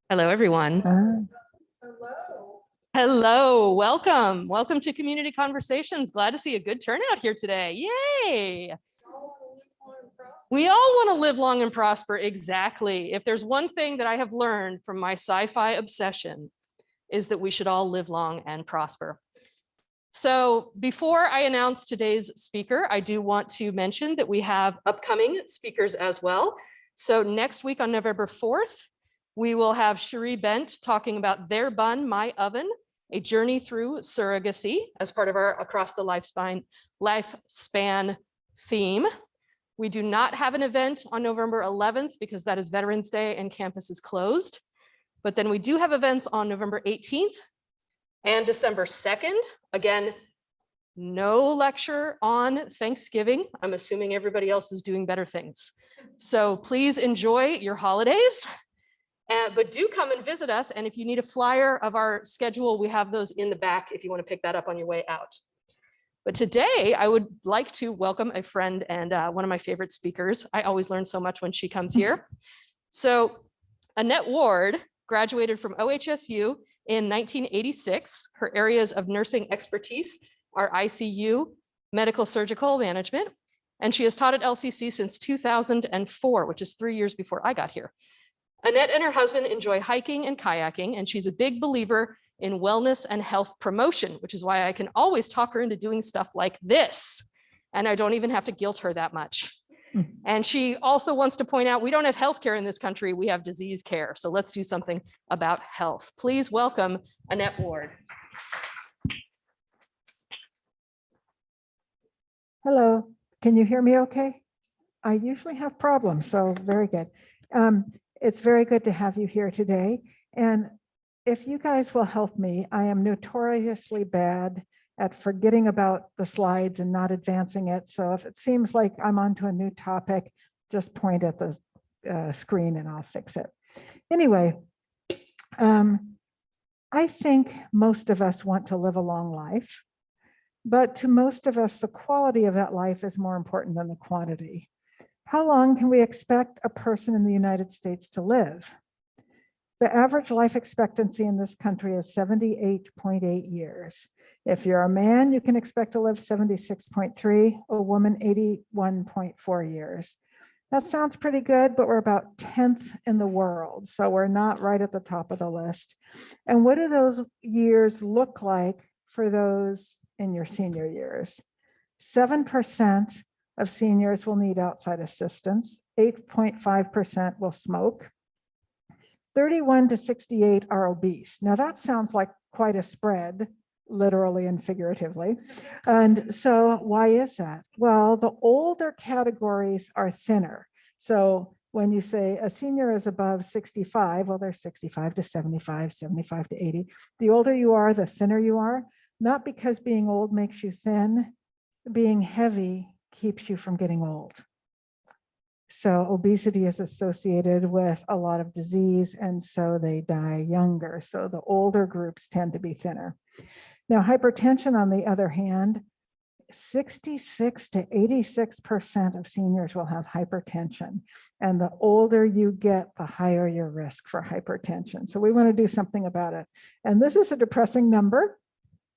Hello, everyone. Hello. Hello, welcome. Welcome to Community Conversations. Glad to see a good turnout here today. Yay. We all want to live long and prosper. Exactly. If there's one thing that I have learned from my sci-fi obsession is that we should all live long and prosper. So before I announce today's speaker, I do want to mention that we have upcoming speakers as well. So next week on November 4th, we will have Cherie Bent talking about Their Bun, My Oven, a journey through surrogacy as part of our Across the Lifespan theme. We do not have an event on November 11th because that is Veterans Day and campus is closed. But then we do have events on November 18th and December 2nd. Again, no lecture on Thanksgiving. I'm assuming everybody else is doing better things. So please enjoy your holidays. But do come and visit us. And if you need a flyer of our schedule, we have those in the back if you want to pick that up on your way out. But today I would like to welcome a friend and one of my favorite speakers. I always learn so much when she comes here. So Annette Ward graduated from OHSU in 1986. Her areas of nursing expertise are ICU, medical surgical management, and she has taught at LCC since 2004, which is 3 years before I got here. Annette and her husband enjoy hiking and kayaking, and she's a big believer in wellness and health promotion, which is why I can always talk her into doing stuff like this. And I don't even have to guilt her that much. And she also wants to point out, we don't have healthcare in this country, we have disease care. So let's do something about health. Please welcome Annette Ward. Hello, can you hear me okay? I usually have problems, so very good. It's very good to have you here today. And if you guys will help me, I am notoriously bad at forgetting about the slides and not advancing it. So if it seems like I'm onto a new topic, just point at the screen and I'll fix it. Anyway, I think most of us want to live a long life, but to most of us, the quality of that life is more important than the quantity. How long can we expect a person in the United States to live? The average life expectancy in this country is 78.8 years. If you're a man, you can expect to live 76.3, a woman 81.4 years. That sounds pretty good, but we're about 10th in the world, so we're not right at the top of the list. And what do those years look like for those in your senior years? 7% of seniors will need outside assistance, 8.5% will smoke, 31 to 68 are obese. Now that sounds like quite a spread, literally and figuratively. And so why is that? Well, the older categories are thinner. So when you say a senior is above 65, well, they're 65 to 75, 75 to 80. The older you are, the thinner you are, not because being old makes you thin, being heavy keeps you from getting old. So obesity is associated with a lot of disease, and so they die younger. So the older groups tend to be thinner. Now, hypertension, on the other hand, 66 to 86% of seniors will have hypertension. And the older you get, the higher your risk for hypertension. So we want to do something about it. And this is a depressing number.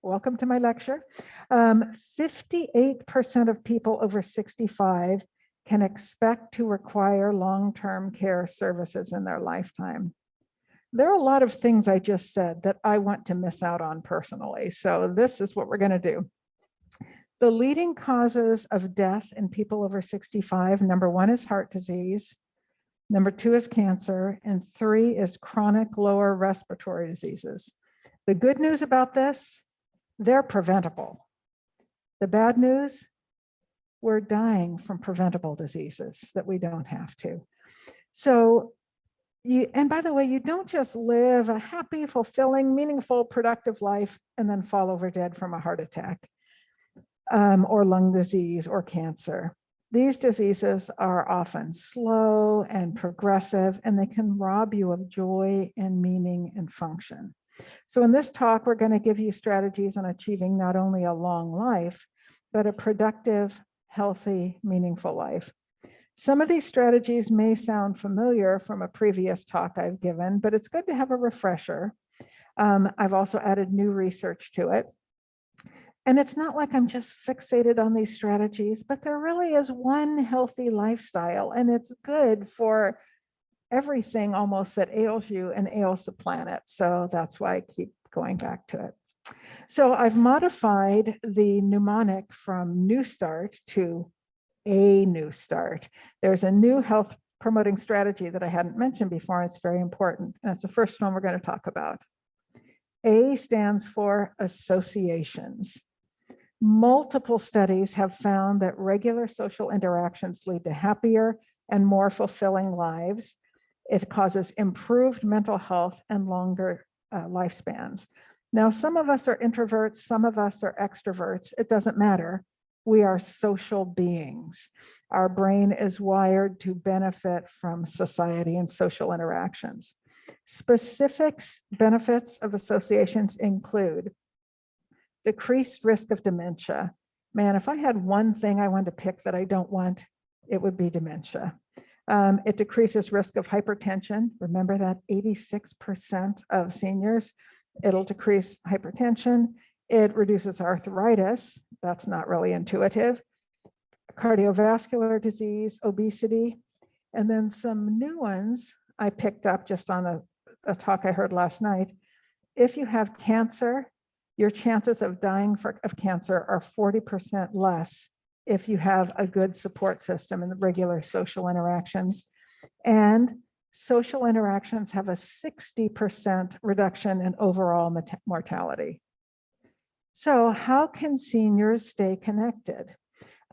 Welcome to my lecture. 58% of people over 65 can expect to require long-term care services in their lifetime. There are a lot of things I just said that I want to miss out on personally. So this is what we're going to do. The leading causes of death in people over 65, number 1 is heart disease, number 2 is cancer, and 3 is chronic lower respiratory diseases. The good news about this, they're preventable. The bad news, we're dying from preventable diseases that we don't have to. So, and by the way, you don't just live a happy, fulfilling, meaningful, productive life and then fall over dead from a heart attack or lung disease or cancer. These diseases are often slow and progressive, and they can rob you of joy and meaning and function. So in this talk, we're going to give you strategies on achieving not only a long life, but a productive, healthy, meaningful life. Some of these strategies may sound familiar from a previous talk I've given, but it's good to have a refresher. I've also added new research to it. And it's not like I'm just fixated on these strategies, but there really is one healthy lifestyle, and it's good for everything almost that ails you and ails the planet. So that's why I keep going back to it. So I've modified the mnemonic from New Start to A New Start. There's a new health promoting strategy that I hadn't mentioned before, and it's very important. And it's the first one we're going to talk about. A stands for associations. Multiple studies have found that regular social interactions lead to happier and more fulfilling lives. It causes improved mental health and longer lifespans. Now, some of us are introverts, some of us are extroverts. It doesn't matter. We are social beings. Our brain is wired to benefit from society and social interactions. Specific benefits of associations include decreased risk of dementia. Man, if I had one thing I wanted to pick that I don't want, it would be dementia. It decreases risk of hypertension. Remember that 86% of seniors, it'll decrease hypertension. It reduces arthritis. That's not really intuitive. Cardiovascular disease, obesity, and then some new ones I picked up just on a talk I heard last night. If you have cancer, your chances of dying of cancer are 40% less if you have a good support system and regular social interactions. And social interactions have a 60% reduction in overall mortality. So how can seniors stay connected?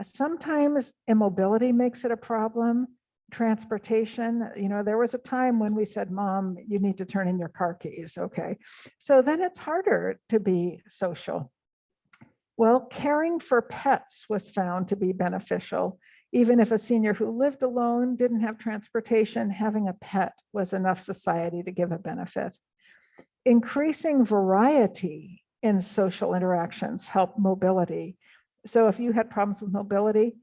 Sometimes immobility makes it a problem. Transportation, there was a time when we said, Mom, you need to turn in your car keys. Okay. So then it's harder to be social. Well, caring for pets was found to be beneficial. Even if a senior who lived alone didn't have transportation, having a pet was enough society to give a benefit. Increasing variety in social interactions help mobility. So if you had problems with mobility,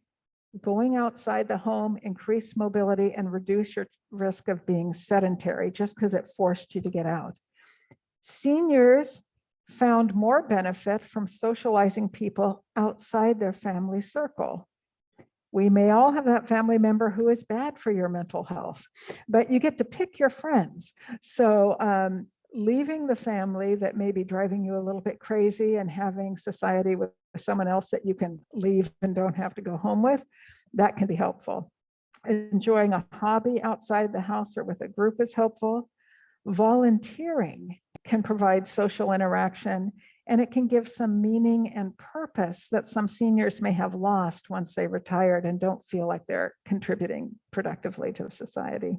going outside the home, increase mobility and reduce your risk of being sedentary just because it forced you to get out. Seniors found more benefit from socializing people outside their family circle. We may all have that family member who is bad for your mental health, but you get to pick your friends. So leaving the family that may be driving you a little bit crazy and having society with someone else that you can leave and don't have to go home with, that can be helpful. Enjoying a hobby outside the house or with a group is helpful. Volunteering can provide social interaction, and it can give some meaning and purpose that some seniors may have lost once they retired and don't feel like they're contributing productively to society.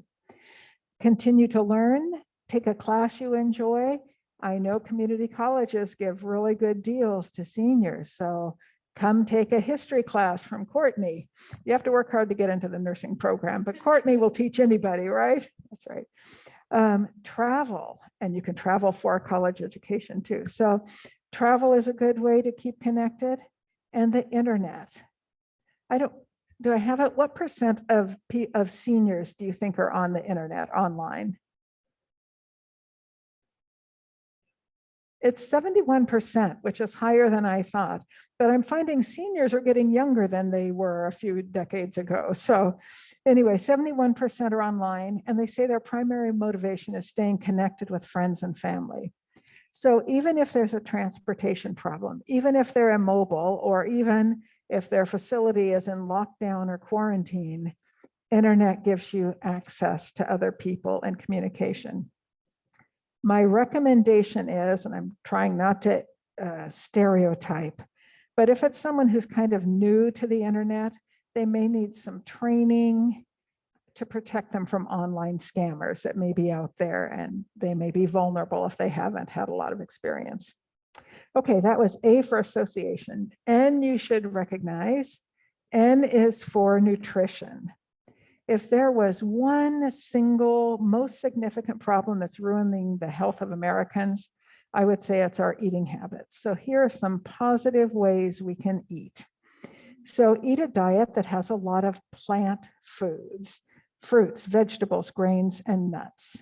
Continue to learn, take a class you enjoy. I know community colleges give really good deals to seniors, so come take a history class from Courtney. You have to work hard to get into the nursing program, but Courtney will teach anybody, right? That's right. Travel, and you can travel for a college education too. So travel is a good way to keep connected. And the internet. Do I have it? What percent of seniors do you think are on the internet, online? It's 71%, which is higher than I thought, but I'm finding seniors are getting younger than they were a few decades ago. So anyway, 71% are online, and they say their primary motivation is staying connected with friends and family. So even if there's a transportation problem, even if they're immobile, or even if their facility is in lockdown or quarantine, internet gives you access to other people and communication. My recommendation is, and I'm trying not to stereotype, but if it's someone who's kind of new to the internet, they may need some training to protect them from online scammers that may be out there, and they may be vulnerable if they haven't had a lot of experience. Okay, that was A for association. N you should recognize. N is for nutrition. If there was one single most significant problem that's ruining the health of Americans, I would say it's our eating habits. So here are some positive ways we can eat. So eat a diet that has a lot of plant foods, fruits, vegetables, grains, and nuts.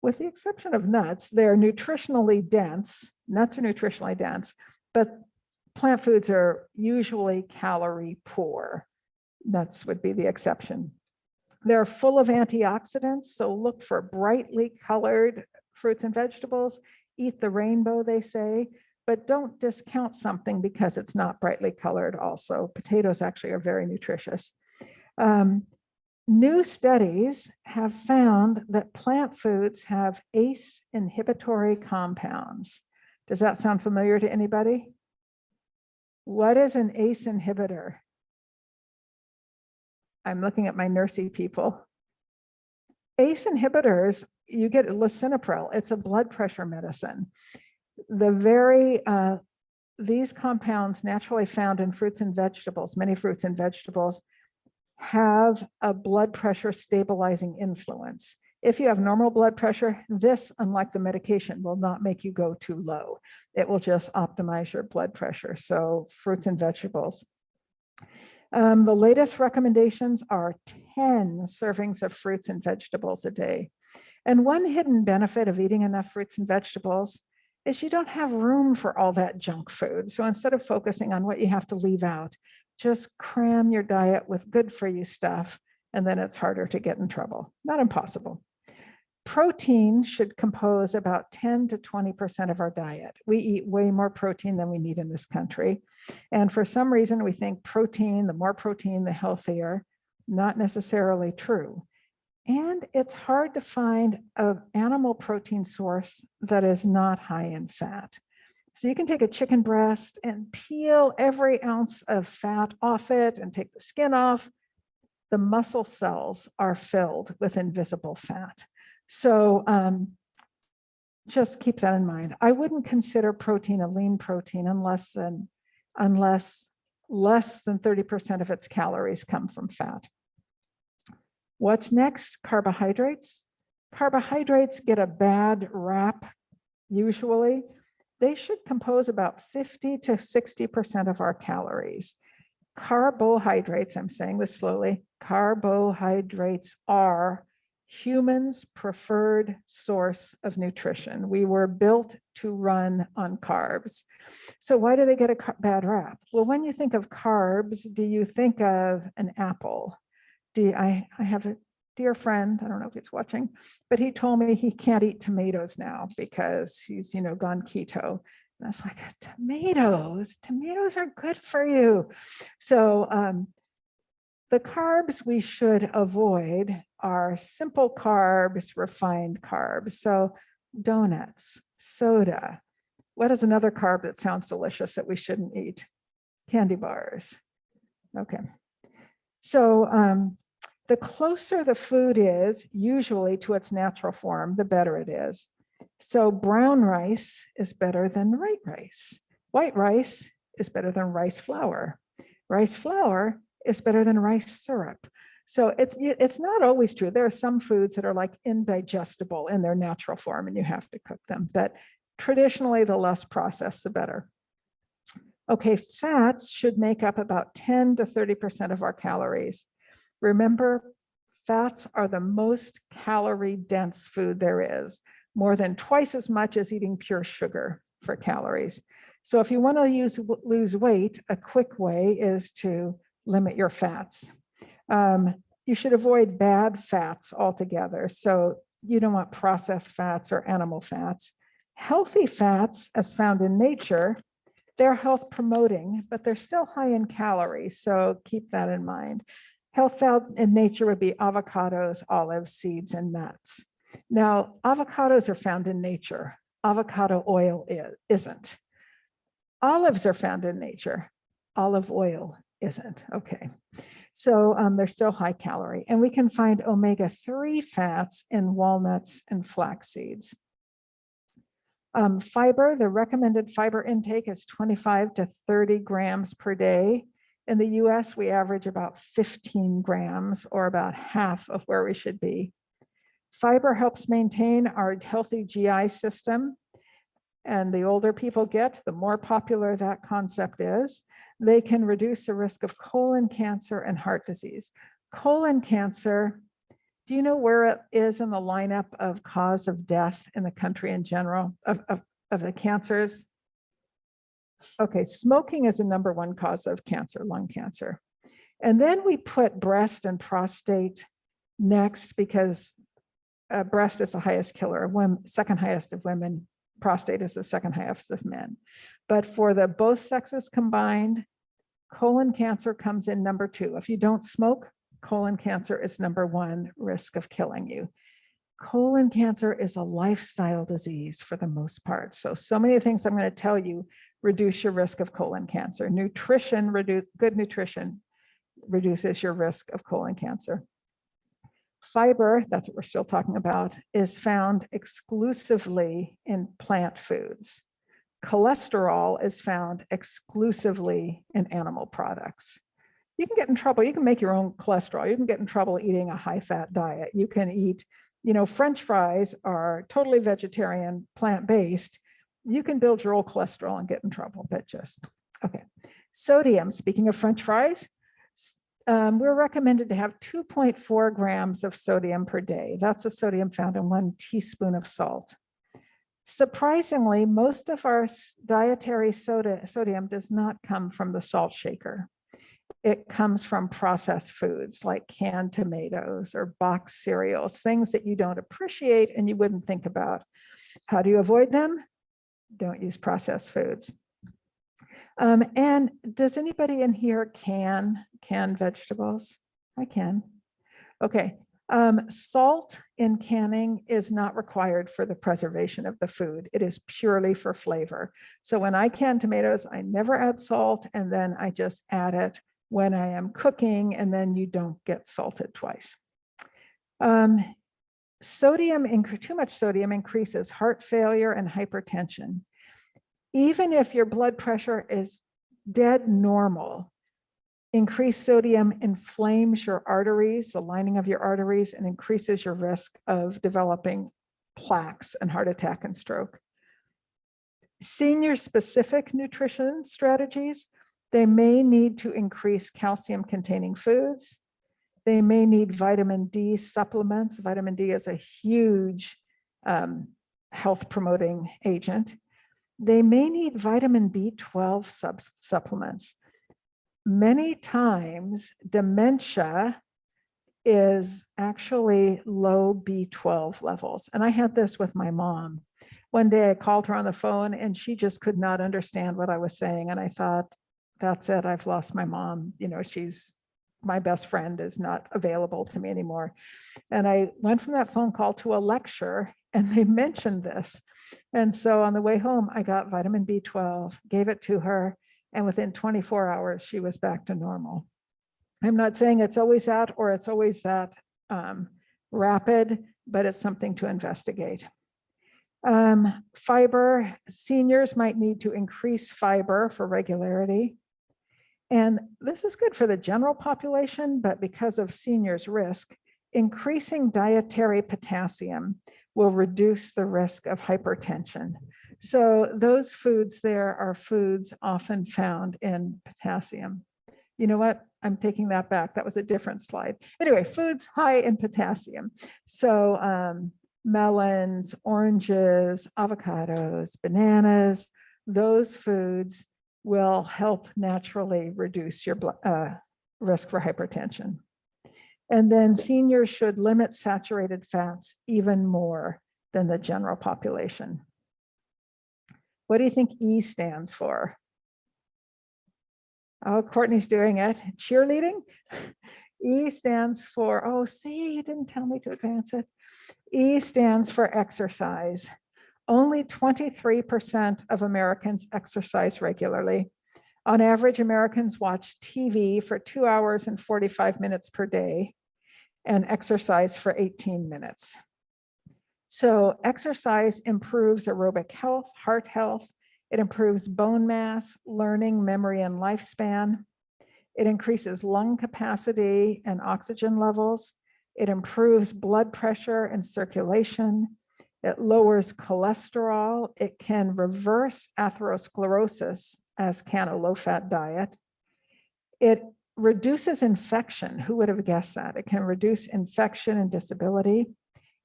With the exception of nuts, they're nutritionally dense. Nuts are nutritionally dense, but plant foods are usually calorie poor. Nuts would be the exception. They're full of antioxidants, so look for brightly colored fruits and vegetables. Eat the rainbow, they say, but don't discount something because it's not brightly colored also. Potatoes actually are very nutritious. New studies have found that plant foods have ACE inhibitory compounds. Does that sound familiar to anybody? What is an ACE inhibitor? I'm looking at my nursey people. ACE inhibitors, you get lisinopril. It's a blood pressure medicine. These compounds naturally found in fruits and vegetables, many fruits and vegetables, have a blood pressure stabilizing influence. If you have normal blood pressure, this, unlike the medication, will not make you go too low. It will just optimize your blood pressure. So fruits and vegetables. The latest recommendations are 10 servings of fruits and vegetables a day. And one hidden benefit of eating enough fruits and vegetables is you don't have room for all that junk food. So instead of focusing on what you have to leave out, just cram your diet with good for you stuff, and then it's harder to get in trouble. Not impossible. Protein should compose about 10 to 20% of our diet. We eat way more protein than we need in this country. And for some reason, we think protein, the more protein, the healthier. Not necessarily true. And it's hard to find an animal protein source that is not high in fat. So you can take a chicken breast and peel every ounce of fat off it and take the skin off. The muscle cells are filled with invisible fat. So just keep that in mind. I wouldn't consider protein a lean protein unless less than 30% of its calories come from fat. What's next? Carbohydrates. Carbohydrates get a bad rap usually. They should compose about 50 to 60% of our calories. Carbohydrates, I'm saying this slowly, carbohydrates are humans' preferred source of nutrition. We were built to run on carbs. So why do they get a bad rap? Well, when you think of carbs, do you think of an apple? I have a dear friend, I don't know if he's watching, but he told me he can't eat tomatoes now because he's, gone keto. And I was like, tomatoes are good for you. So the carbs we should avoid are simple carbs, refined carbs. So donuts, soda. What is another carb that sounds delicious that we shouldn't eat? Candy bars. Okay. So the closer the food is usually to its natural form, the better it is. So brown rice is better than white rice. White rice is better than rice flour. Rice flour is better than rice syrup. So it's not always true. There are some foods that are like indigestible in their natural form and you have to cook them. But traditionally, the less processed, the better. Okay, fats should make up about 10 to 30% of our calories. Remember, fats are the most calorie-dense food there is, more than twice as much as eating pure sugar for calories. So if you want to lose weight, a quick way is to limit your fats. You should avoid bad fats altogether. So you don't want processed fats or animal fats. Healthy fats, as found in nature, they're health promoting, but they're still high in calories. So keep that in mind. Health fats in nature would be avocados, olives, seeds, and nuts. Now, avocados are found in nature. Avocado oil isn't. Olives are found in nature. Olive oil isn't. Okay. So they're still high calorie. And we can find omega-3 fats in walnuts and flax seeds. Fiber, the recommended fiber intake is 25 to 30 grams per day. In the US, we average about 15 grams, or about half of where we should be. Fiber helps maintain our healthy GI system. and the older people get, the more popular that concept is, they can reduce the risk of colon cancer and heart disease. Colon cancer, do you know where it is in the lineup of cause of death in the country in general, of the cancers? Okay, smoking is the #1 cause of cancer, lung cancer. And then we put breast and prostate next because breast is the highest killer of women, second highest of women. Prostate is the second highest of men. But for the both sexes combined, colon cancer comes in #2. If you don't smoke, colon cancer is #1 risk of killing you. Colon cancer is a lifestyle disease for the most part. So many things I'm going to tell you reduce your risk of colon cancer. Good nutrition reduces your risk of colon cancer. Fiber, that's what we're still talking about, is found exclusively in plant foods. Cholesterol is found exclusively in animal products. You can get in trouble. You can make your own cholesterol. You can get in trouble eating a high-fat diet. You can eat, French fries are totally vegetarian, plant-based. You can build your own cholesterol and get in trouble, okay. Sodium, speaking of French fries, we're recommended to have 2.4 grams of sodium per day. That's the sodium found in 1 teaspoon of salt. Surprisingly, most of our dietary sodium does not come from the salt shaker. It comes from processed foods like canned tomatoes or boxed cereals, things that you don't appreciate and you wouldn't think about. How do you avoid them? Don't use processed foods. And does anybody in here can vegetables? I can. Okay. Salt in canning is not required for the preservation of the food. It is purely for flavor. So when I can tomatoes, I never add salt, and then I just add it when I am cooking, and then you don't get salted twice. Too much sodium increases heart failure and hypertension. Even if your blood pressure is dead normal, increased sodium inflames your arteries, the lining of your arteries, and increases your risk of developing plaques and heart attack and stroke. Senior-specific nutrition strategies, they may need to increase calcium-containing foods. They may need vitamin D supplements. Vitamin D is a huge health-promoting agent. They may need vitamin B12 supplements. Many times, dementia is actually low B12 levels. And I had this with my mom. One day I called her on the phone and she just could not understand what I was saying. And I thought, that's it, I've lost my mom. My best friend is not available to me anymore. And I went from that phone call to a lecture and they mentioned this. And so on the way home, I got vitamin B12, gave it to her, and within 24 hours, she was back to normal. I'm not saying it's always that or it's always that rapid, but it's something to investigate. Fiber, seniors might need to increase fiber for regularity. And this is good for the general population, but because of seniors' risk, increasing dietary potassium will reduce the risk of hypertension. So those foods there are foods often found in potassium. You know what? I'm taking that back. That was a different slide. Anyway, foods high in potassium. So melons, oranges, avocados, bananas, those foods will help naturally reduce your risk for hypertension. And then seniors should limit saturated fats even more than the general population. What do you think E stands for? Oh, Courtney's doing it. Cheerleading? E stands for, oh, see, you didn't tell me to advance it. E stands for exercise. Only 23% of Americans exercise regularly. On average, Americans watch TV for 2 hours and 45 minutes per day and exercise for 18 minutes. So exercise improves aerobic health, heart health. It improves bone mass, learning, memory, and lifespan. It increases lung capacity and oxygen levels. It improves blood pressure and circulation. It lowers cholesterol. It can reverse atherosclerosis, as can a low-fat diet. It reduces infection. Who would have guessed that? It can reduce infection and disability.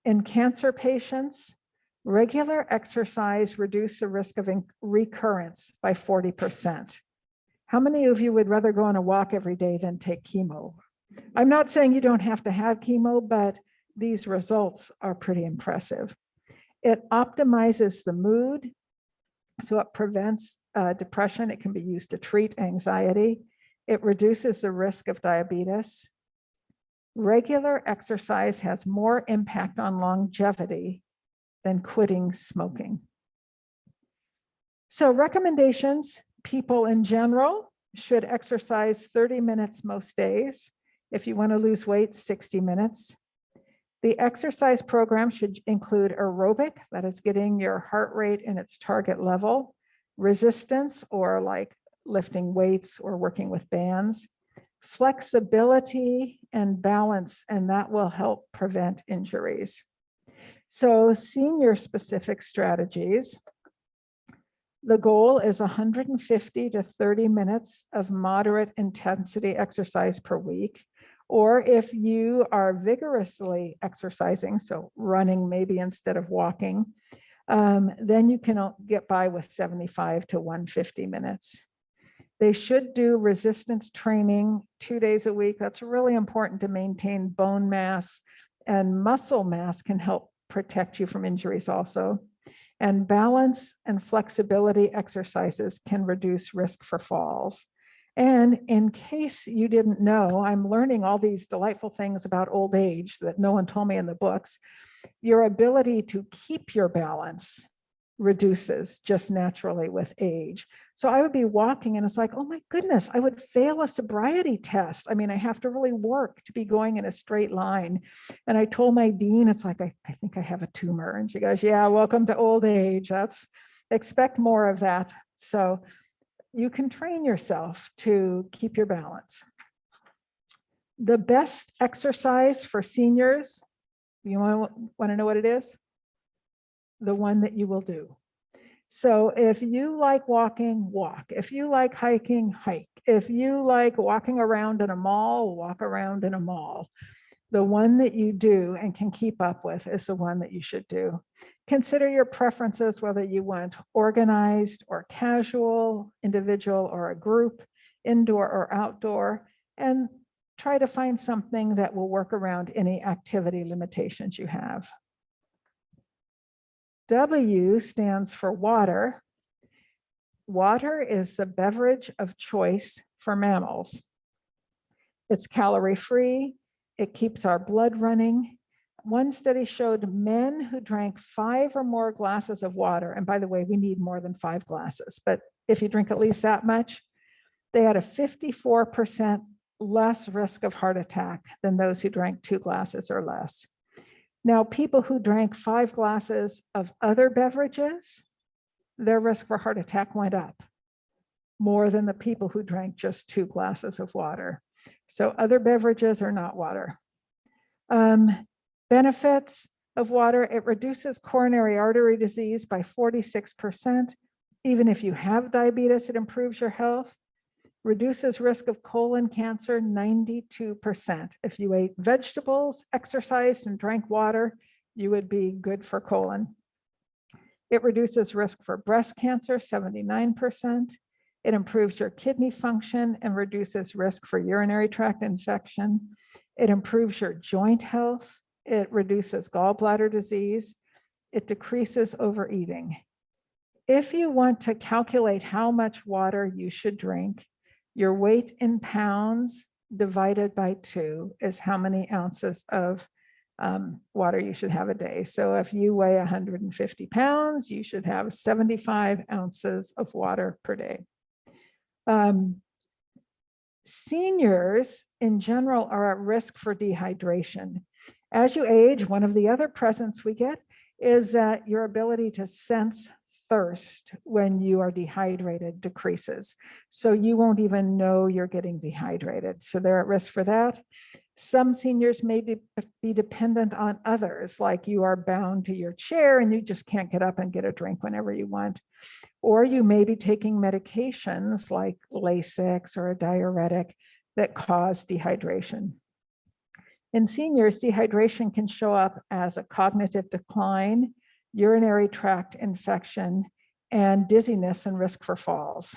In cancer patients, regular exercise reduces the risk of recurrence by 40%. How many of you would rather go on a walk every day than take chemo? I'm not saying you don't have to have chemo, but these results are pretty impressive. It optimizes the mood, so it prevents depression. It can be used to treat anxiety. It reduces the risk of diabetes. Regular exercise has more impact on longevity than quitting smoking. So recommendations, people in general should exercise 30 minutes most days. If you want to lose weight, 60 minutes. The exercise program should include aerobic, that is getting your heart rate in its target level, resistance, or like lifting weights or working with bands, flexibility and balance, and that will help prevent injuries. So senior specific strategies. The goal is 150 to 30 minutes of moderate intensity exercise per week. Or if you are vigorously exercising, so running maybe instead of walking, then you can get by with 75 to 150 minutes. They should do resistance training 2 days a week. That's really important to maintain bone mass, and muscle mass can help protect you from injuries also. And balance and flexibility exercises can reduce risk for falls. And in case you didn't know, I'm learning all these delightful things about old age that no one told me in the books. Your ability to keep your balance reduces just naturally with age. So I would be walking and it's like, oh my goodness, I would fail a sobriety test. I mean, I have to really work to be going in a straight line. And I told my dean, it's like, I think I have a tumor. And she goes, yeah, welcome to old age. Expect more of that. So you can train yourself to keep your balance. The best exercise for seniors, you want to know what it is? The one that you will do. So if you like walking, walk. If you like hiking, hike. If you like walking around in a mall, walk around in a mall. The one that you do and can keep up with is the one that you should do. Consider your preferences, whether you want organized or casual, individual or a group, indoor or outdoor, and try to find something that will work around any activity limitations you have. W stands for water. Water is the beverage of choice for mammals. It's calorie-free. It keeps our blood running. One study showed men who drank 5 or more glasses of water, and by the way, we need more than 5 glasses, but if you drink at least that much, they had a 54% less risk of heart attack than those who drank 2 glasses or less. Now, people who drank 5 glasses of other beverages, their risk for heart attack went up more than the people who drank just 2 glasses of water. So other beverages are not water. Benefits of water, it reduces coronary artery disease by 46%. Even if you have diabetes, it improves your health. Reduces risk of colon cancer 92%. If you ate vegetables, exercised, and drank water, you would be good for colon. It reduces risk for breast cancer 79%. It improves your kidney function and reduces risk for urinary tract infection. It improves your joint health. It reduces gallbladder disease. It decreases overeating. If you want to calculate how much water you should drink, your weight in pounds divided by 2 is how many ounces of water you should have a day. So if you weigh 150 pounds, you should have 75 ounces of water per day. Seniors in general are at risk for dehydration. As you age, one of the other presents we get is that your ability to sense thirst when you are dehydrated decreases. So you won't even know you're getting dehydrated. So they're at risk for that. Some seniors may be dependent on others, like you are bound to your chair and you just can't get up and get a drink whenever you want. Or you may be taking medications like Lasix or a diuretic that cause dehydration. In seniors, dehydration can show up as a cognitive decline, urinary tract infection, and dizziness and risk for falls.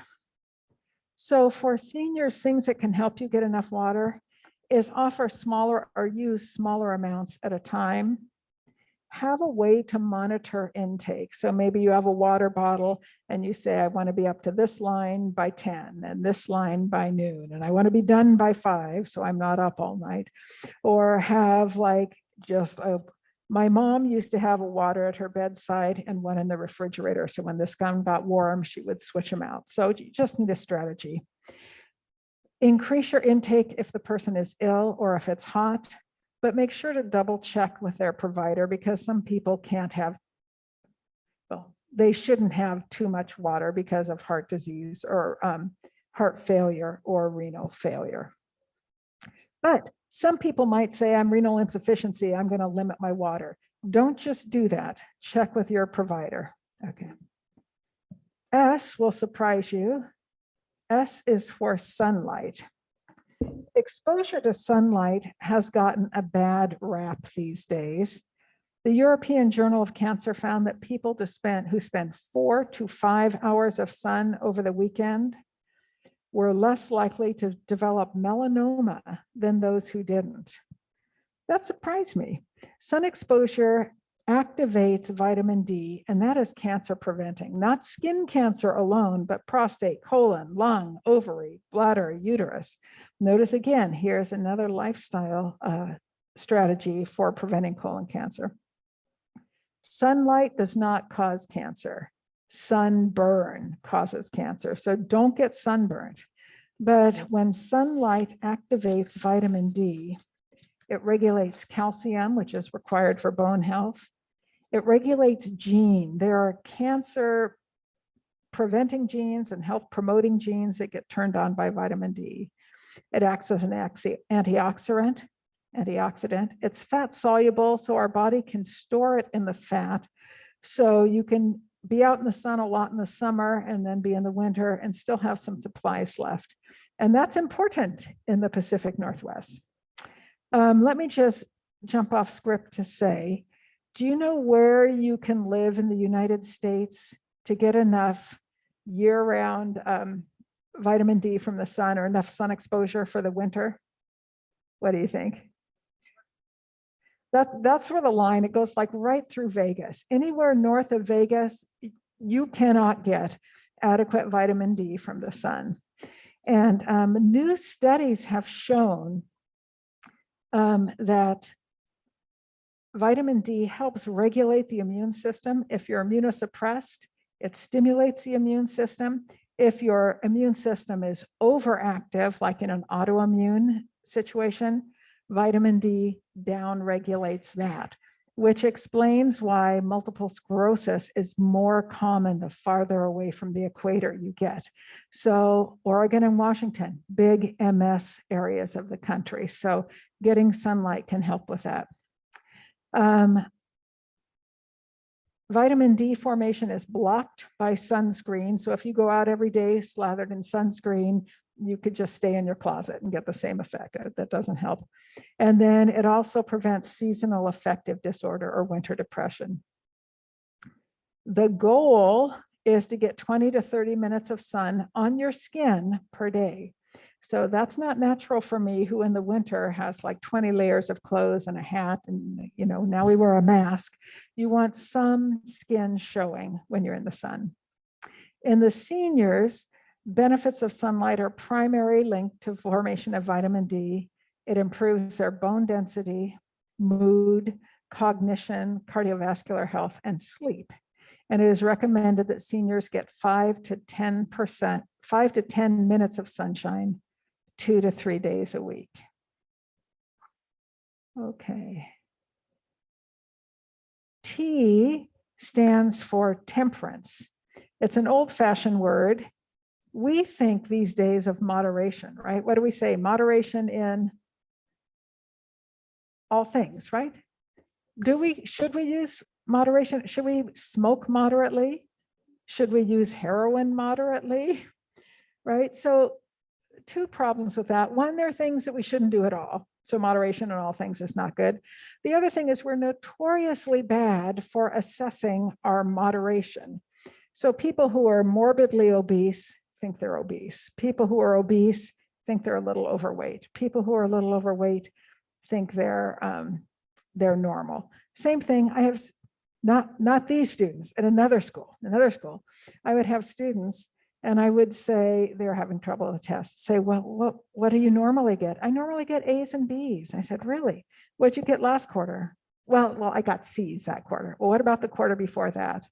So for seniors, things that can help you get enough water is offer smaller or use smaller amounts at a time. Have a way to monitor intake. So maybe you have a water bottle and you say, I want to be up to this line by 10 and this line by noon, and I want to be done by 5, so I'm not up all night. Or have like just my mom used to have a water at her bedside and one in the refrigerator. So when this gun got warm, she would switch them out. So you just need a strategy. Increase your intake if the person is ill or if it's hot, but make sure to double check with their provider, because some people can't have, well, they shouldn't have too much water because of heart disease or heart failure or renal failure. But some people might say, I'm renal insufficiency, I'm going to limit my water. Don't just do that. Check with your provider. Okay. S will surprise you. S is for sunlight. Exposure to sunlight has gotten a bad rap these days. The European Journal of Cancer found that people who spend 4 to 5 hours of sun over the weekend were less likely to develop melanoma than those who didn't. That surprised me. Sun exposure activates vitamin D, and that is cancer preventing, not skin cancer alone, but prostate, colon, lung, ovary, bladder, uterus. Notice again, here's another lifestyle strategy for preventing colon cancer. Sunlight does not cause cancer. Sunburn causes cancer, so don't get sunburned. But when sunlight activates vitamin D, it regulates calcium, which is required for bone health. It regulates gene. There are cancer preventing genes and health promoting genes that get turned on by vitamin D. It acts as an antioxidant. It's fat soluble, so our body can store it in the fat. So you can be out in the sun a lot in the summer and then be in the winter and still have some supplies left. And that's important in the Pacific Northwest. Let me just jump off script to say, do you know where you can live in the United States to get enough year-round vitamin D from the sun or enough sun exposure for the winter? What do you think? That's where the line, it goes like right through Vegas. Anywhere north of Vegas, you cannot get adequate vitamin D from the sun. And new studies have shown that vitamin D helps regulate the immune system. If you're immunosuppressed, it stimulates the immune system. If your immune system is overactive, like in an autoimmune situation, vitamin D downregulates that, which explains why multiple sclerosis is more common the farther away from the equator you get. So Oregon and Washington, big MS areas of the country. So getting sunlight can help with that. Vitamin D formation is blocked by sunscreen. So if you go out every day slathered in sunscreen, you could just stay in your closet and get the same effect. That doesn't help. And then it also prevents seasonal affective disorder or winter depression. The goal is to get 20 to 30 minutes of sun on your skin per day. So that's not natural for me, who in the winter has like 20 layers of clothes and a hat, and now we wear a mask. You want some skin showing when you're in the sun. In the seniors, benefits of sunlight are primarily linked to formation of vitamin D. It improves their bone density, mood, cognition, cardiovascular health, and sleep. And it is recommended that seniors get 5 to 10 minutes of sunshine 2 to 3 days a week. Okay. T stands for temperance. It's an old-fashioned word. We think these days of moderation, right? What do we say? Moderation in all things, right? Should we use moderation? Should we smoke moderately? Should we use heroin moderately? Right? So two problems with that. One, there are things that we shouldn't do at all. So moderation in all things is not good. The other thing is we're notoriously bad for assessing our moderation. So people who are morbidly obese think they're obese. People who are obese think they're a little overweight. People who are a little overweight think they're normal. Same thing. I have not these students at another school. I would have students and I would say they're having trouble with the test. Say, well, what do you normally get? I normally get A's and B's. I said, really? What'd you get last quarter? Well, I got C's that quarter. Well, what about the quarter before that?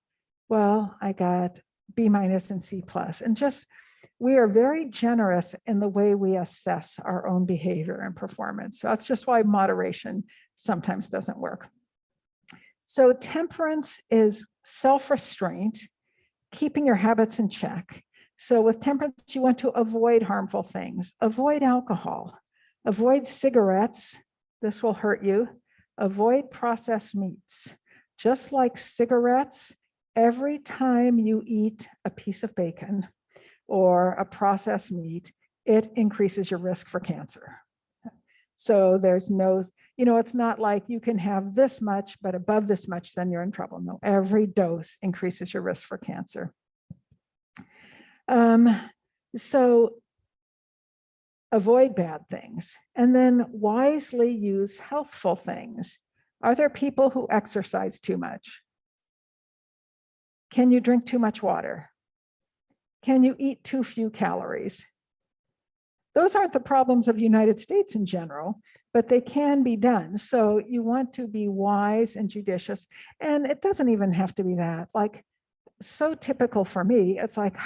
Well, I got B- and C+. And just, we are very generous in the way we assess our own behavior and performance. So that's just why moderation sometimes doesn't work. So temperance is self-restraint, keeping your habits in check. So with temperance, you want to avoid harmful things, avoid alcohol, avoid cigarettes. This will hurt you. Avoid processed meats. Just like cigarettes, every time you eat a piece of bacon or a processed meat, it increases your risk for cancer. So there's no, it's not like you can have this much, but above this much, then you're in trouble. No, every dose increases your risk for cancer. So avoid bad things and then wisely use healthful things. Are there people who exercise too much? Can you drink too much water? Can you eat too few calories? Those aren't the problems of the United States in general, but they can be done. So you want to be wise and judicious. And it doesn't even have to be that. Like, so typical for me, it's like,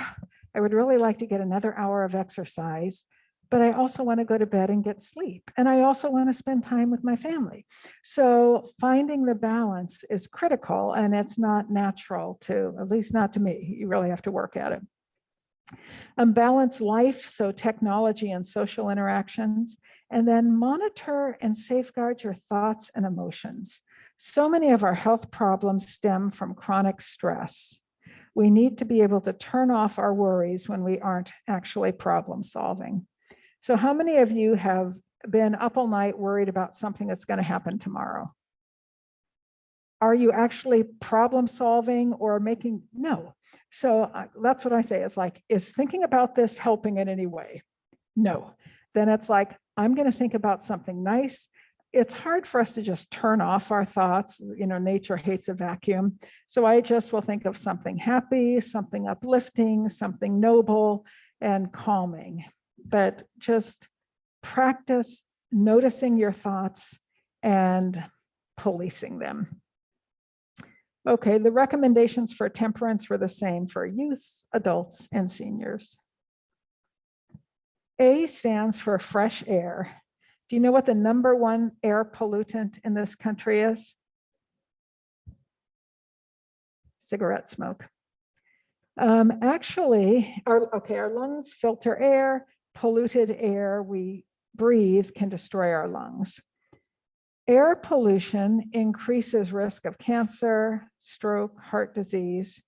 I would really like to get another hour of exercise, but I also want to go to bed and get sleep. And I also want to spend time with my family. So finding the balance is critical, and it's not natural to, at least not to me. You really have to work at it. Balance life, so technology and social interactions, and then monitor and safeguard your thoughts and emotions. So many of our health problems stem from chronic stress. We need to be able to turn off our worries when we aren't actually problem solving. So how many of you have been up all night worried about something that's going to happen tomorrow? Are you actually problem solving or making? No. So that's what I say. It's like, is thinking about this helping in any way? No. Then it's like, I'm going to think about something nice. It's hard for us to just turn off our thoughts. Nature hates a vacuum. So I just will think of something happy, something uplifting, something noble and calming. But just practice noticing your thoughts and policing them. Okay, the recommendations for temperance were the same for youth, adults, and seniors. A stands for fresh air. Do you know what the #1 air pollutant in this country is? Cigarette smoke. Actually, our lungs filter air. Polluted air we breathe can destroy our lungs. Air pollution increases risk of cancer, stroke, heart disease.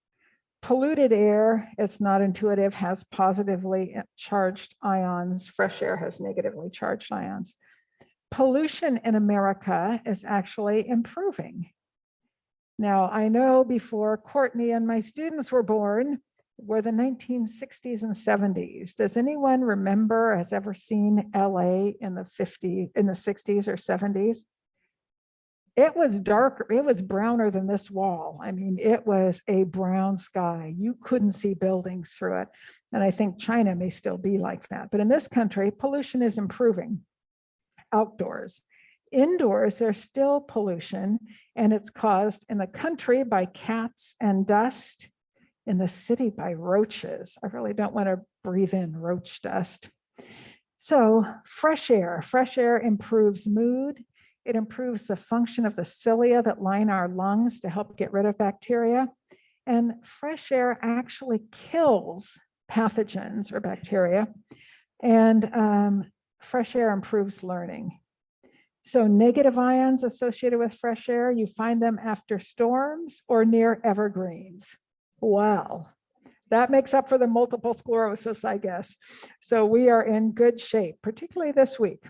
Polluted air, it's not intuitive, has positively charged ions. Fresh air has negatively charged ions. Pollution in America is actually improving. Now, I know before Courtney and my students were born were the 1960s and 70s. Does anyone remember, has ever seen LA in the 60s or 70s? It was darker, it was browner than this wall. I mean, it was a brown sky. You couldn't see buildings through it. And I think China may still be like that. But in this country, pollution is improving outdoors. Indoors, there's still pollution, and it's caused in the country by cats and dust, in the city by roaches. I really don't want to breathe in roach dust. So fresh air improves mood. It improves the function of the cilia that line our lungs to help get rid of bacteria. And fresh air actually kills pathogens or bacteria. And fresh air improves learning. So negative ions associated with fresh air, you find them after storms or near evergreens. Wow. That makes up for the multiple sclerosis, I guess. So we are in good shape, particularly this week.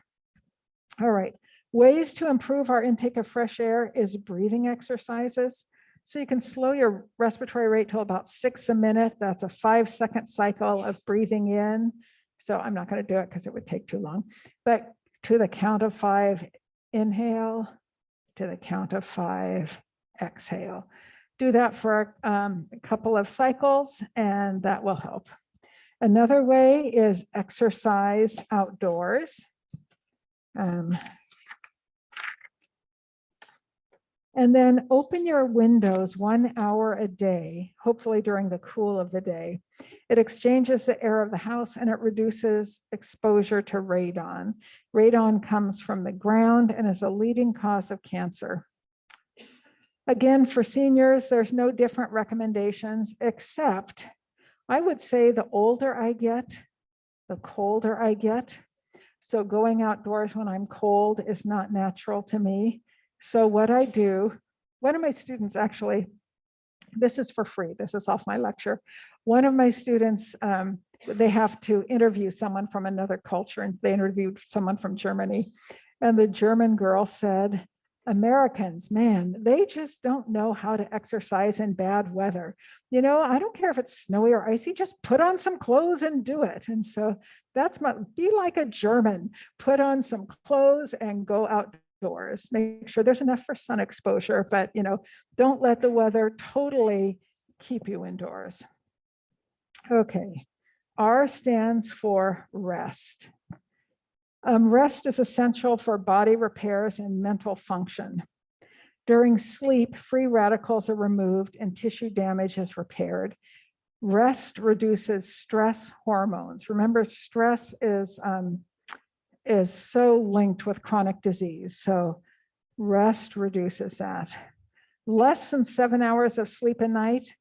All right. Ways to improve our intake of fresh air is breathing exercises. So you can slow your respiratory rate to about 6 a minute. That's a 5-second cycle of breathing in. So I'm not going to do it because it would take too long. But to the count of 5, inhale. To the count of 5, exhale. Do that for a couple of cycles, and that will help. Another way is exercise outdoors. And then open your windows 1 hour a day, hopefully during the cool of the day. It exchanges the air of the house and it reduces exposure to radon. Radon comes from the ground and is a leading cause of cancer. Again, for seniors, there's no different recommendations, except I would say the older I get, the colder I get. So going outdoors when I'm cold is not natural to me. So what I do, one of my students actually, this is for free, this is off my lecture. One of my students, they have to interview someone from another culture, and they interviewed someone from Germany. And the German girl said, Americans, man, they just don't know how to exercise in bad weather. You know, I don't care if it's snowy or icy, just put on some clothes and do it. And so that's be like a German, put on some clothes and go outdoors. Make sure there's enough for sun exposure, but you know, don't let the weather totally keep you indoors. Okay, R stands for rest. Rest is essential for body repairs and mental function. During sleep, free radicals are removed and tissue damage is repaired. Rest reduces stress hormones. Remember, stress is so linked with chronic disease. So rest reduces that. Less than 7 hours of sleep a night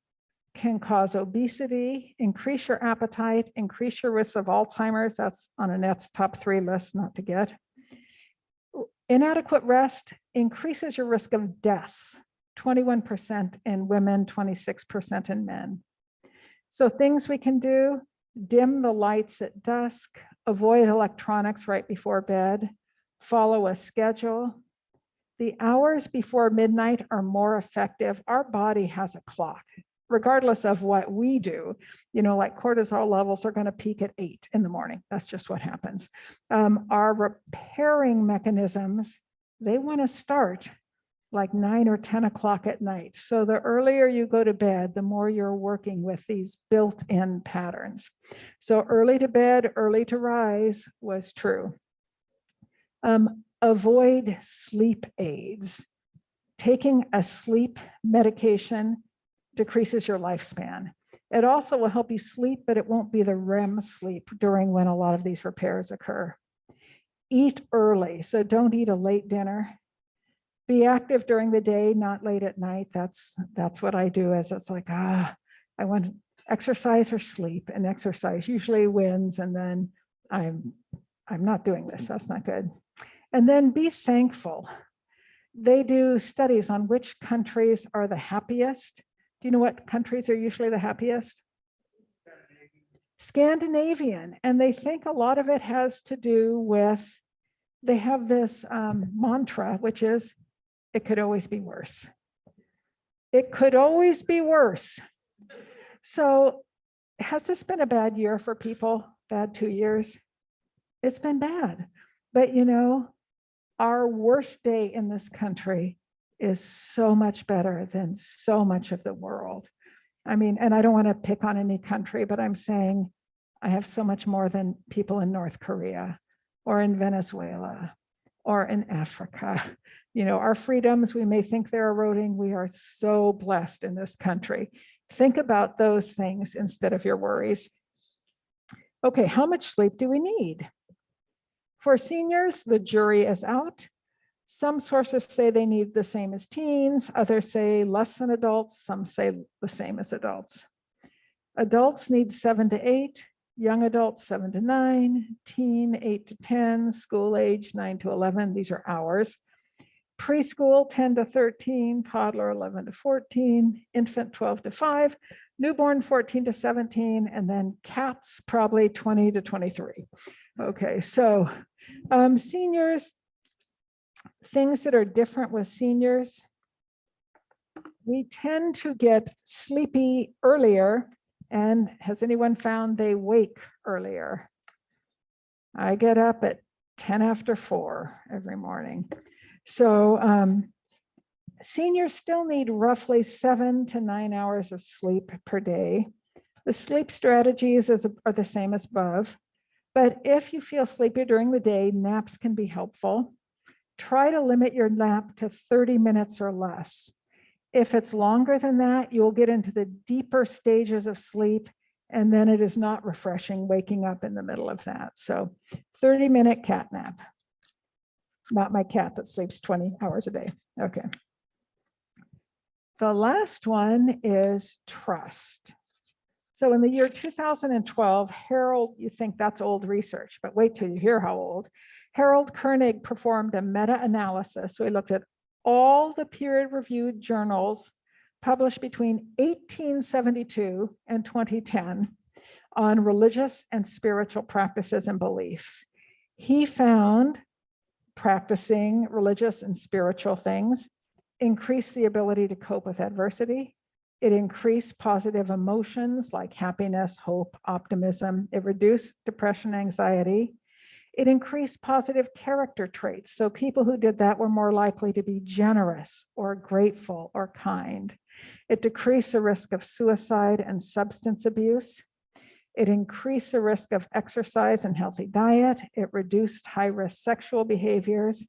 can cause obesity, increase your appetite, increase your risk of Alzheimer's. That's on Annette's top 3 list, not to get. Inadequate rest increases your risk of death, 21% in women, 26% in men. So things we can do: dim the lights at dusk, avoid electronics right before bed, follow a schedule. The hours before midnight are more effective. Our body has a clock, regardless of what we do. You know, like cortisol levels are going to peak at 8 in the morning. That's just what happens. Our repairing mechanisms, they want to start like 9 or 10 o'clock at night. So the earlier you go to bed, the more you're working with these built-in patterns. So early to bed, early to rise was true. Avoid sleep aids. Taking a sleep medication decreases your lifespan. It also will help you sleep, but it won't be the REM sleep during when a lot of these repairs occur. Eat early, so don't eat a late dinner. Be active during the day, not late at night. That's what I do, as it's like, I want to exercise or sleep, and exercise usually wins, and then I'm not doing this. That's not good. And then be thankful. They do studies on which countries are the happiest. Do you know what countries are usually the happiest? Scandinavian. And they think a lot of it has to do with, they have this mantra, which is, it could always be worse. It could always be worse. So has this been a bad year for people? Bad 2 years? It's been bad. But you know, our worst day in this country is so much better than so much of the world. I mean, and I don't want to pick on any country, but I'm saying I have so much more than people in North Korea or in Venezuela or in Africa. You know, our freedoms, we may think they're eroding. We are so blessed in this country. Think about those things instead of your worries. Okay, how much sleep do we need? For seniors, the jury is out. Some sources say they need the same as teens, others say less than adults, some say the same as adults. Adults need 7 to 8, young adults 7 to 9, teen 8 to 10, school age 9 to 11. These are hours. Preschool 10 to 13, toddler 11 to 14, infant 12 to 5, newborn 14 to 17, and then cats probably 20 to 23. Okay, so seniors, things that are different with seniors. We tend to get sleepy earlier, and has anyone found they wake earlier? I get up at 10 after 4 every morning. So seniors still need roughly 7 to 9 hours of sleep per day. The sleep strategies are the same as above, but if you feel sleepy during the day, naps can be helpful. Try to limit your nap to 30 minutes or less. If it's longer than that, you'll get into the deeper stages of sleep, and then it is not refreshing waking up in the middle of that. So 30-minute cat nap. Not my cat that sleeps 20 hours a day. Okay. The last one is trust. So in the year 2012, Harold, you think that's old research, but wait till you hear how old. Harold Koenig performed a meta-analysis. So he looked at all the peer-reviewed journals published between 1872 and 2010 on religious and spiritual practices and beliefs. He found practicing religious and spiritual things increased the ability to cope with adversity. It increased positive emotions like happiness, hope, optimism. It reduced depression, anxiety. It increased positive character traits. So people who did that were more likely to be generous or grateful or kind. It decreased the risk of suicide and substance abuse. It increased the risk of exercise and healthy diet. It reduced high-risk sexual behaviors.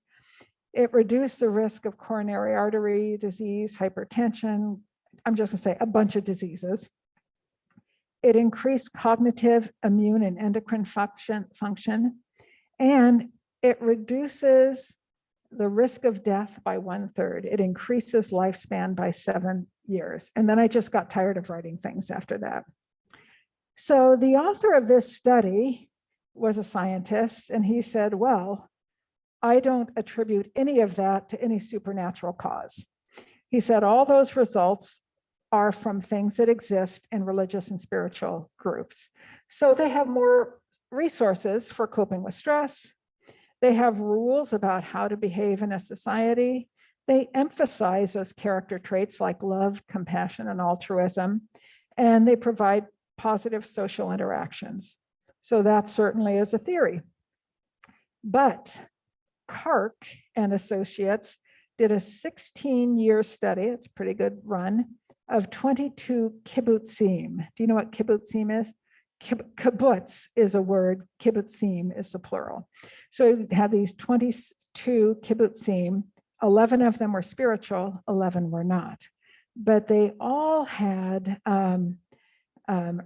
It reduced the risk of coronary artery disease, hypertension. I'm just going to say a bunch of diseases. It increased cognitive, immune, and endocrine function. And it reduces the risk of death by 1/3. It increases lifespan by 7 years. And then I just got tired of writing things after that. So the author of this study was a scientist, and he said, well, I don't attribute any of that to any supernatural cause. He said all those results are from things that exist in religious and spiritual groups. So they have more resources for coping with stress. They have rules about how to behave in a society. They emphasize those character traits like love, compassion, and altruism, and they provide positive social interactions. So that certainly is a theory. But Kark and Associates did a 16-year study, it's a pretty good run, of 22 kibbutzim. Do you know what kibbutzim is? Kibbutz is a word, kibbutzim is the plural. So you had these 22 kibbutzim, 11 of them were spiritual, 11 were not. But they all had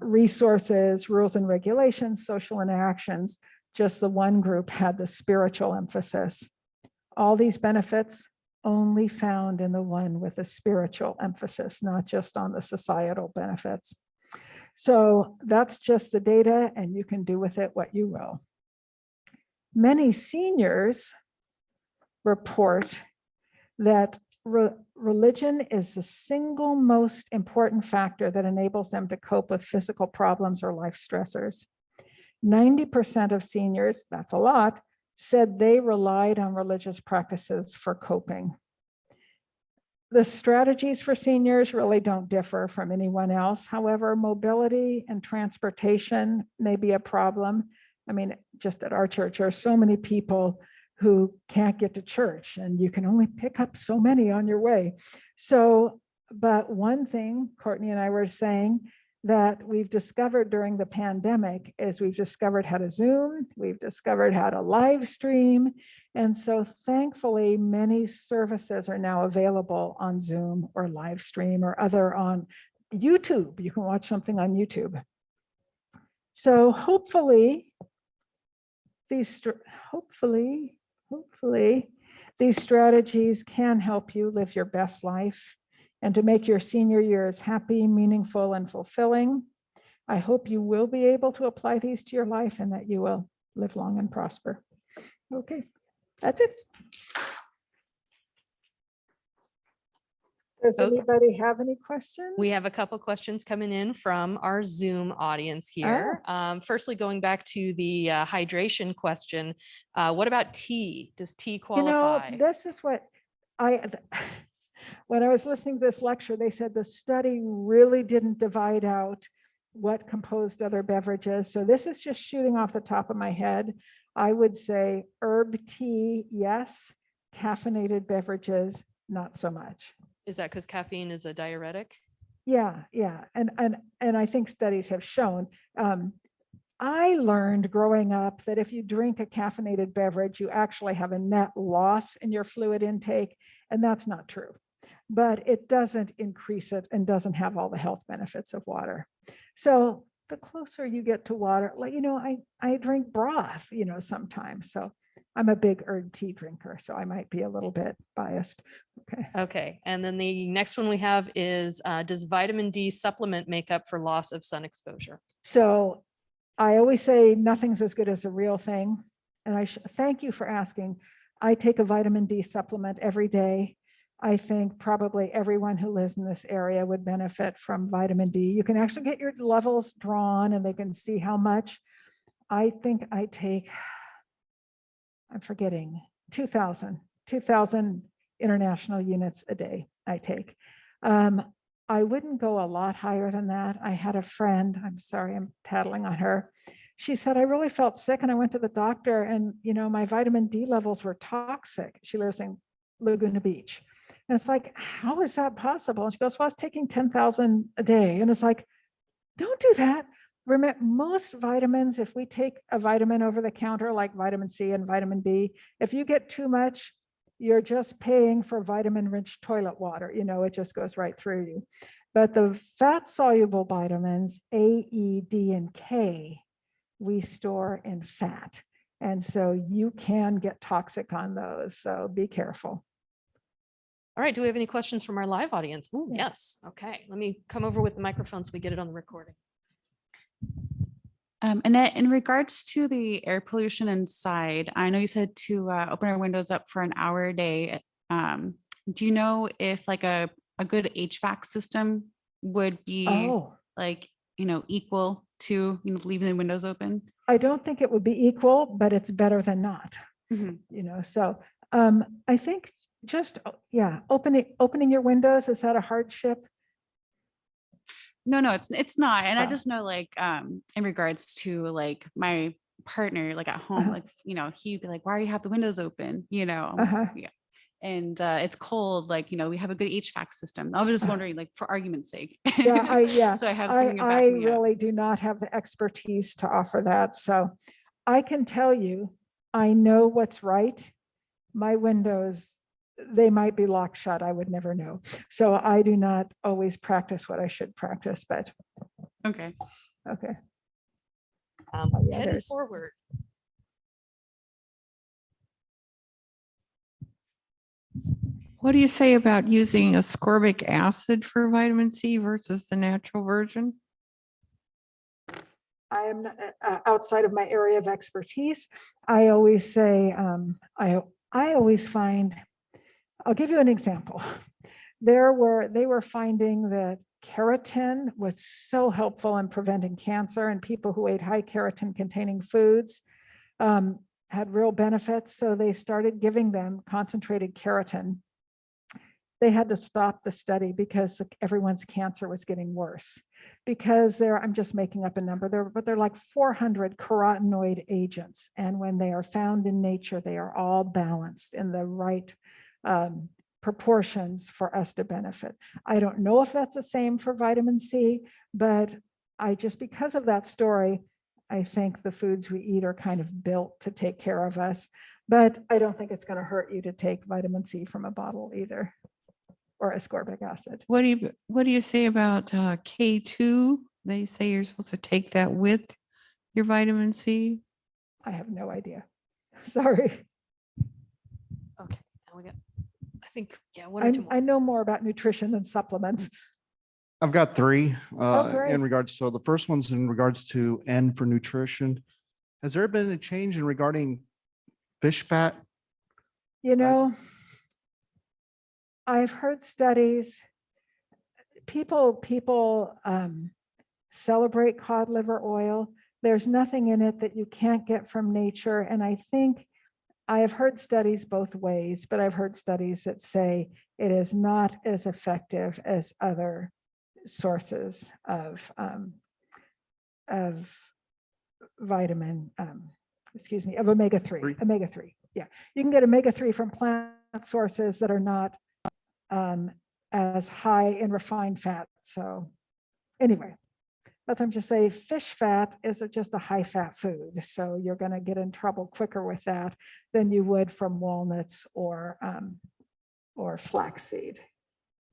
resources, rules and regulations, social interactions. Just the one group had the spiritual emphasis. All these benefits only found in the one with a spiritual emphasis, not just on the societal benefits. So that's just the data, and you can do with it what you will. Many seniors report that religion is the single most important factor that enables them to cope with physical problems or life stressors. 90% of seniors, that's a lot, said they relied on religious practices for coping. The strategies for seniors really don't differ from anyone else. However, mobility and transportation may be a problem. I mean, just at our church, there are so many people who can't get to church, and you can only pick up so many on your way. So, but one thing Courtney and I were saying that we've discovered during the pandemic is we've discovered how to Zoom, we've discovered how to live stream. And so thankfully, many services are now available on Zoom or live stream or other on YouTube. You can watch something on YouTube. So hopefully these strategies can help you live your best life and to make your senior years happy, meaningful, and fulfilling. I hope you will be able to apply these to your life and that you will live long and prosper. Okay, that's it. Does Oh. anybody have any questions? We have a couple questions coming in from our Zoom audience here. Firstly, going back to the hydration question, what about tea? Does tea qualify? This is what I, when I was listening to this lecture, they said the study really didn't divide out what composed other beverages. So this is just shooting off the top of my head. I would say herb tea, yes. Caffeinated beverages, not so much. Is that because caffeine is a diuretic? Yeah, yeah. And I think studies have shown, I learned growing up that if you drink a caffeinated beverage, you actually have a net loss in your fluid intake, and that's not true. But it doesn't increase it and doesn't have all the health benefits of water. So the closer you get to water, like, I drink broth, sometimes. So I'm a big herb tea drinker, so I might be a little bit biased. Okay. Okay. And then the next one we have is, does vitamin D supplement make up for loss of sun exposure? So I always say nothing's as good as a real thing. And I thank you for asking. I take a vitamin D supplement every day. I think probably everyone who lives in this area would benefit from vitamin D. You can actually get your levels drawn and they can see how much. I think I take, I'm forgetting, 2,000 international units a day I take. I wouldn't go a lot higher than that. I had a friend, I'm sorry, I'm tattling on her. She said, I really felt sick and I went to the doctor and, my vitamin D levels were toxic. She lives in Laguna Beach. And it's like, how is that possible? And she goes, well, I was taking 10,000 a day. And it's like, don't do that. Remember, most vitamins, if we take a vitamin over the counter, like vitamin C and vitamin D, if you get too much, you're just paying for vitamin-rich toilet water. It just goes right through you. But the fat-soluble vitamins, A, E, D, and K, we store in fat. And so you can get toxic on those. So be careful. All right. Do we have any questions from our live audience? Oh, Yeah. yes. Okay. Let me come over with the microphone so we get it on the recording. Annette, in regards to the air pollution inside, I know you said to open our windows up for an hour a day. Do you know if like a good HVAC system would be like, equal to, leaving the windows open? I don't think it would be equal, but it's better than not. So I think just, opening your windows, is that a hardship? No, it's not. And I Oh. just know like, in regards to like my partner, like at home, like, he'd be like, why do you have the windows open? Yeah. And it's cold, like, we have a good HVAC system. I was just wondering, like, for argument's sake. Yeah. So I have something to I back me up. really do not have the expertise to offer that. So I can tell you, I know what's right. My windows, they might be locked shut. I would never know. So I do not always practice what I should practice, but Okay. okay. Headed there's- forward. What do you say about using ascorbic acid for vitamin C versus the natural version? I am outside of my area of expertise. I always say, I always find, I'll give you an example. They were finding that keratin was so helpful in preventing cancer, and people who ate high keratin containing foods had real benefits. So they started giving them concentrated keratin. They had to stop the study because everyone's cancer was getting worse. Because I'm just making up a number there, but they're like 400 carotenoid agents. And when they are found in nature, they are all balanced in the right proportions for us to benefit. I don't know if that's the same for vitamin C, but because of that story, I think the foods we eat are kind of built to take care of us. But I don't think it's going to hurt you to take vitamin C from a bottle either, or ascorbic acid. What do you say about K2? They say you're supposed to take that with your vitamin C. I have no idea. Sorry. Okay. Now we got, I think, one or two more. I know more about nutrition than supplements. I've got three great. in regards. So the first one's in regards to N for nutrition. Has there been a change in regarding fish fat? You know, I've heard studies, people celebrate cod liver oil. There's nothing in it that you can't get from nature. And I think I have heard studies both ways, but I've heard studies that say it is not as effective as other sources of vitamin, of Three. omega-3. Yeah, you can get omega-3 from plant sources that are not as high in refined fat. So anyway, that's what I'm just saying. Fish fat is just a high fat food. So you're going to get in trouble quicker with that than you would from walnuts or flaxseed.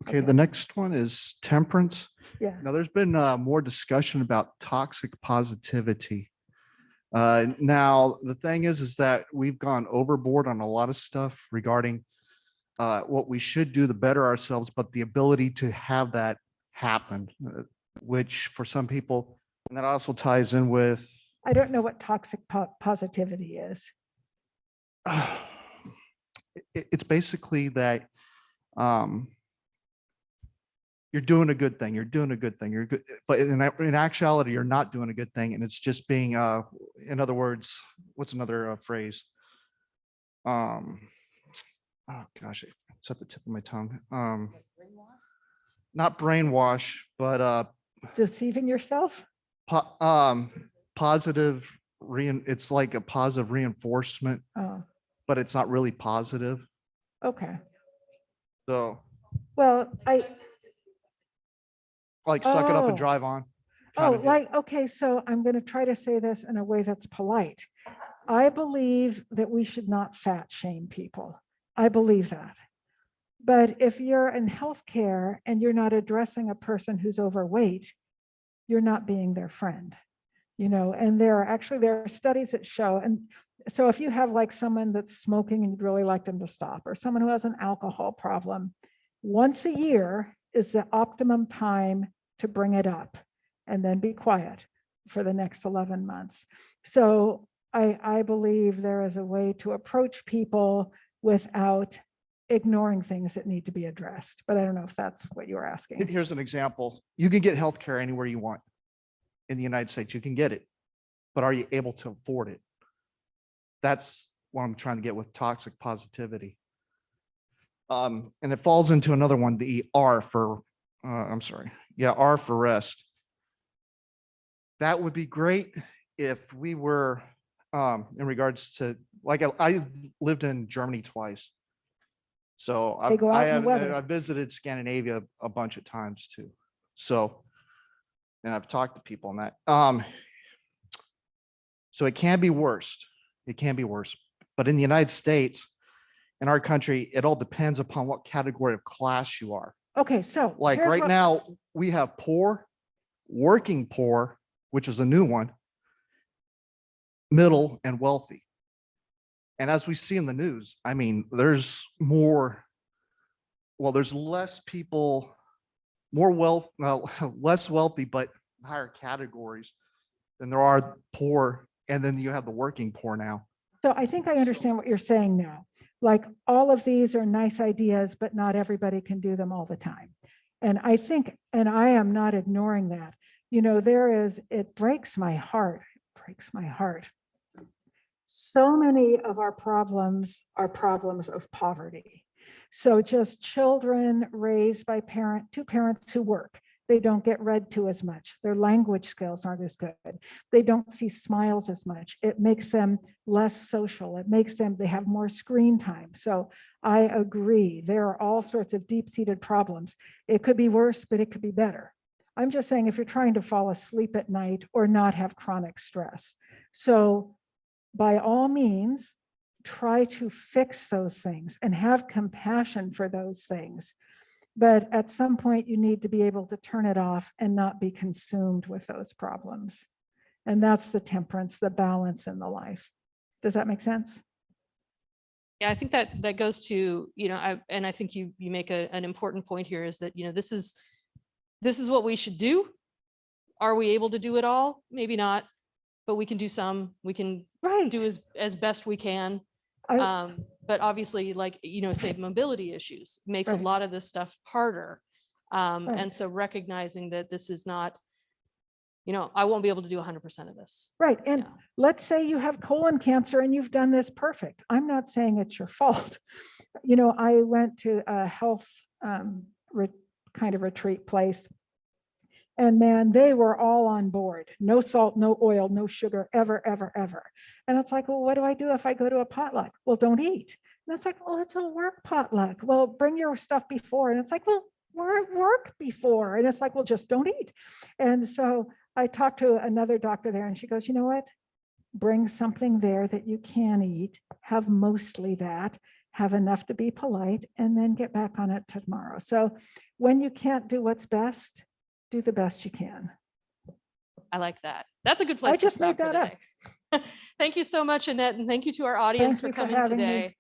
Okay, Okay. the next one is temperance. Yeah. Now, there's been more discussion about toxic positivity. Now, the thing is that we've gone overboard on a lot of stuff regarding what we should do to better ourselves, but the ability to have that happen, which for some people, and that also ties in with I don't know what toxic positivity is. it's basically that you're doing a good thing. You're doing a good thing. You're good, but in actuality, you're not doing a good thing, and it's just being. In other words, what's another phrase? Oh gosh, it's at the tip of my tongue. Not brainwash, but Deceiving yourself? positive. It's like a positive reinforcement, Oh, but it's not really positive. okay. So, Well, like, suck it up and Oh. drive on. kind of deal. like, okay, so I'm going to try to say this in a way that's polite. I believe that we should not fat shame people. I believe that. But if you're in healthcare and you're not addressing a person who's overweight, you're not being their friend, and there are studies that show, and so if you have like someone that's smoking and you'd really like them to stop, or someone who has an alcohol problem, once a year is the optimum time to bring it up and then be quiet for the next 11 months. So I believe there is a way to approach people without ignoring things that need to be addressed. But I don't know if that's what you were asking. Here's an example. You can get healthcare anywhere you want in the United States. You can get it, but are you able to afford it? That's what I'm trying to get with toxic positivity. And it falls into another one, the R for, R for rest. That would be great if we were, in regards to, like, I lived in Germany twice. So They go out in the weather. I visited Scandinavia a bunch of times too. So, and I've talked to people on that. So it can be worse. It can be worse. But in the United States, in our country, it all depends upon what category of class you are. Okay, so Like here's right what- now, we have poor, working poor, which is a new one, middle, and wealthy. And as we see in the news, I mean, there's less people, less wealthy, but higher categories than there are poor. And then you have the working poor now. So I think I understand what you're saying now. Like, all of these are nice ideas, but not everybody can do them all the time. And I think, and I am not ignoring that, it breaks my heart. So many of our problems are problems of poverty. So just children raised by two parents who work. They don't get read to as much. Their language skills aren't as good. They don't see smiles as much. It makes them less social. They have more screen time. So I agree. There are all sorts of deep-seated problems. It could be worse, but it could be better. I'm just saying, if you're trying to fall asleep at night or not have chronic stress. So by all means, try to fix those things and have compassion for those things. But at some point, you need to be able to turn it off and not be consumed with those problems. And that's the temperance, the balance in the life. Does that make sense? Yeah, I think that goes to, I think you make an important point here, is that, this is this is what we should do. Are we able to do it all? Maybe not, but we can do some. We can Right. do as best we can. I- But obviously, like, say mobility issues makes a Right. lot of this stuff harder. Right. And so recognizing that this is not, I won't be able to do 100% of this. Right. And Yeah. let's say you have colon cancer and you've done this perfect. I'm not saying it's your fault. I went to a health kind of retreat place. And man, they were all on board. No salt, no oil, no sugar, ever, ever, ever. And it's like, well, what do I do if I go to a potluck? Well, don't eat. And it's like, well, it's a work potluck. Well, bring your stuff before. And it's like, well, we're at work before. And it's like, well, just don't eat. And so I talked to another doctor there and she goes, you know what? Bring something there that you can eat, have mostly that, have enough to be polite, and then get back on it tomorrow. So when you can't do what's best, do the best you can. I like that. That's a good place to just made stop for that the day. Thank you so much, Annette, and thank you to our audience Thank for you for coming having me. today.